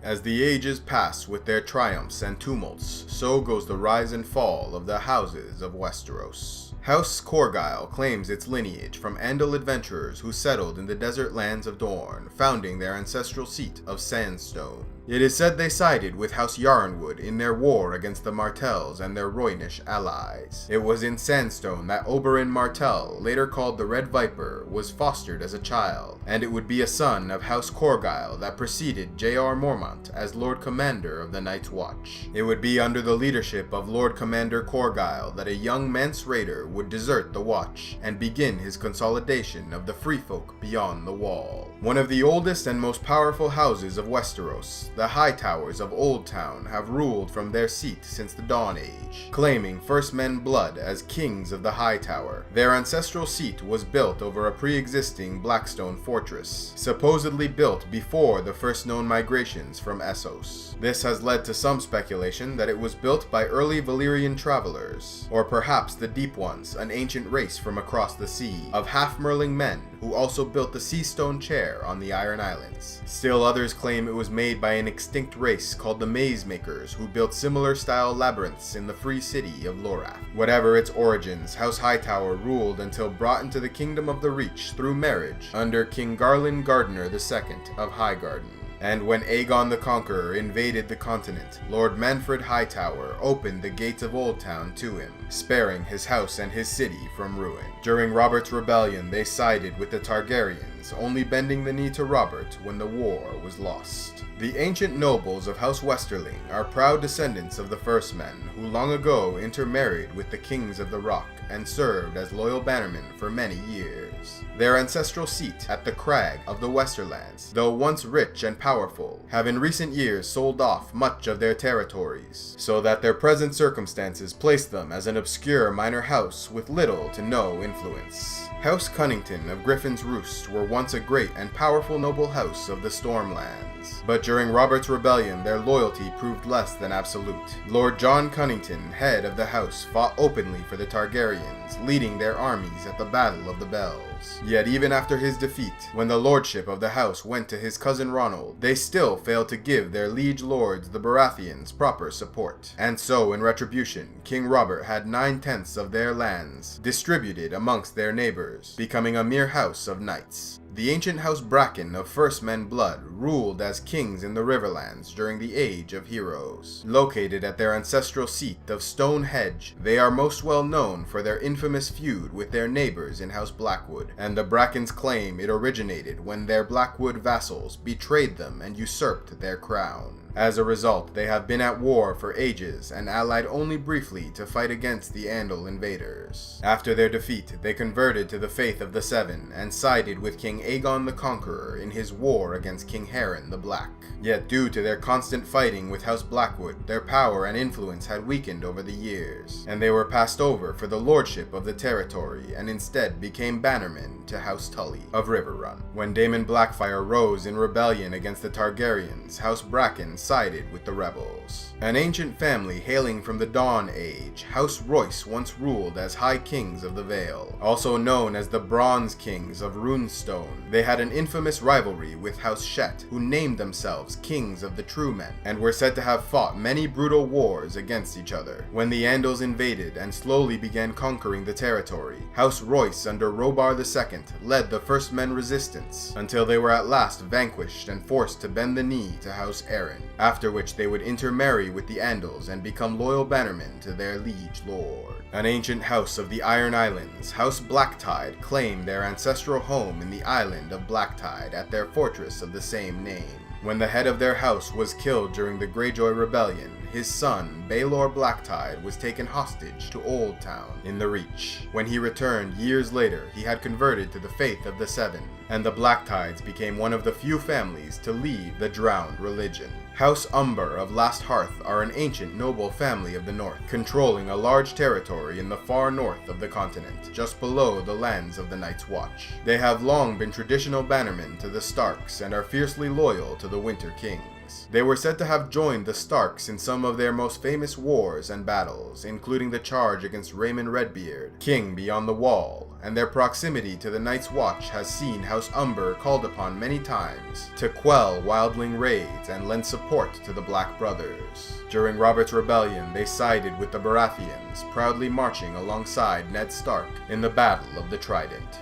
As the ages pass with their triumphs and tumults, so goes the rise and fall of the Houses of Westeros. House Qorgyle claims its lineage from Andal adventurers who settled in the desert lands of Dorne, founding their ancestral seat of Sandstone. It is said they sided with House Yarnwood in their war against the Martells and their Roynish allies. It was in Sandstone that Oberyn Martell, later called the Red Viper, was fostered as a child, and it would be a son of House Qorgyle that preceded J.R. Mormont as Lord Commander of the Night's Watch. It would be under the leadership of Lord Commander Qorgyle that a young Mance Raider would desert the Watch and begin his consolidation of the free folk beyond the Wall. One of the oldest and most powerful houses of Westeros, the Hightowers of Old Town, have ruled from their seat since the Dawn Age, claiming First Men blood as kings of the Hightower. Their ancestral seat was built over a pre-existing Blackstone fortress, supposedly built before the first known migrations from Essos. This has led to some speculation that it was built by early Valyrian travelers, or perhaps the Deep Ones, an ancient race from across the sea, of half-merling men who also built the Seastone Chair on the Iron Islands. Still others claim it was made by an extinct race called the Maze Makers, who built similar style labyrinths in the free city of Lorath. Whatever its origins, House Hightower ruled until brought into the Kingdom of the Reach through marriage under King Garland Gardner II of Highgarden. And when Aegon the Conqueror invaded the continent, Lord Manfred Hightower opened the gates of Old Town to him, sparing his house and his city from ruin. During Robert's rebellion, they sided with the Targaryens, only bending the knee to Robert when the war was lost. The ancient nobles of House Westerling are proud descendants of the First Men, who long ago intermarried with the Kings of the Rock and served as loyal bannermen for many years. Their ancestral seat at the Crag of the Westerlands, though once rich and powerful, have in recent years sold off much of their territories, so that their present circumstances place them as an obscure minor house with little to no influence. House Connington of Griffin's Roost were once a great and powerful noble house of the Stormlands, but during Robert's rebellion their loyalty proved less than absolute. Lord John Connington, head of the house, fought openly for the Targaryens, leading their armies at the Battle of the Bells. Yet even after his defeat, when the lordship of the house went to his cousin Ronald, they still failed to give their liege lords the Baratheons proper support. And so, in retribution, King Robert had 9/10 of their lands distributed amongst their neighbors, becoming a mere house of knights. The ancient House Bracken of First Men blood ruled as kings in the Riverlands during the Age of Heroes. Located at their ancestral seat of Stonehenge, they are most well known for their infamous feud with their neighbors in House Blackwood, and the Brackens claim it originated when their Blackwood vassals betrayed them and usurped their crown. As a result, they have been at war for ages and allied only briefly to fight against the Andal invaders. After their defeat, they converted to the faith of the Seven and sided with King Aegon the Conqueror in his war against King Harren the Black. Yet due to their constant fighting with House Blackwood, their power and influence had weakened over the years, and they were passed over for the lordship of the territory and instead became bannermen to House Tully of Riverrun. When Daemon Blackfyre rose in rebellion against the Targaryens, House Bracken sided with the rebels. An ancient family hailing from the Dawn Age, House Royce once ruled as High Kings of the Vale, also known as the Bronze Kings of Runestone. They had an infamous rivalry with House Shet, who named themselves Kings of the True Men, and were said to have fought many brutal wars against each other. When the Andals invaded and slowly began conquering the territory, House Royce under Robar II led the First Men resistance, until they were at last vanquished and forced to bend the knee to House Arryn, after which they would intermarry with the Andals and become loyal bannermen to their liege lord. An ancient house of the Iron Islands, House Blacktyde, claimed their ancestral home in the island of Blacktyde at their fortress of the same name. When the head of their house was killed during the Greyjoy Rebellion, his son, Baelor Blacktyde, was taken hostage to Old Town in the Reach. When he returned years later, he had converted to the faith of the Seven, and the Blacktydes became one of the few families to leave the drowned religion. House Umber of Last Hearth are an ancient noble family of the north, controlling a large territory in the far north of the continent, just below the lands of the Night's Watch. They have long been traditional bannermen to the Starks and are fiercely loyal to the Winter Kings. They were said to have joined the Starks in some of their most famous wars and battles, including the charge against Raymond Redbeard, king beyond the Wall, and their proximity to the Night's Watch has seen House Umber called upon many times to quell wildling raids and lend support to the Black Brothers. During Robert's rebellion, they sided with the Baratheons, proudly marching alongside Ned Stark in the Battle of the Trident.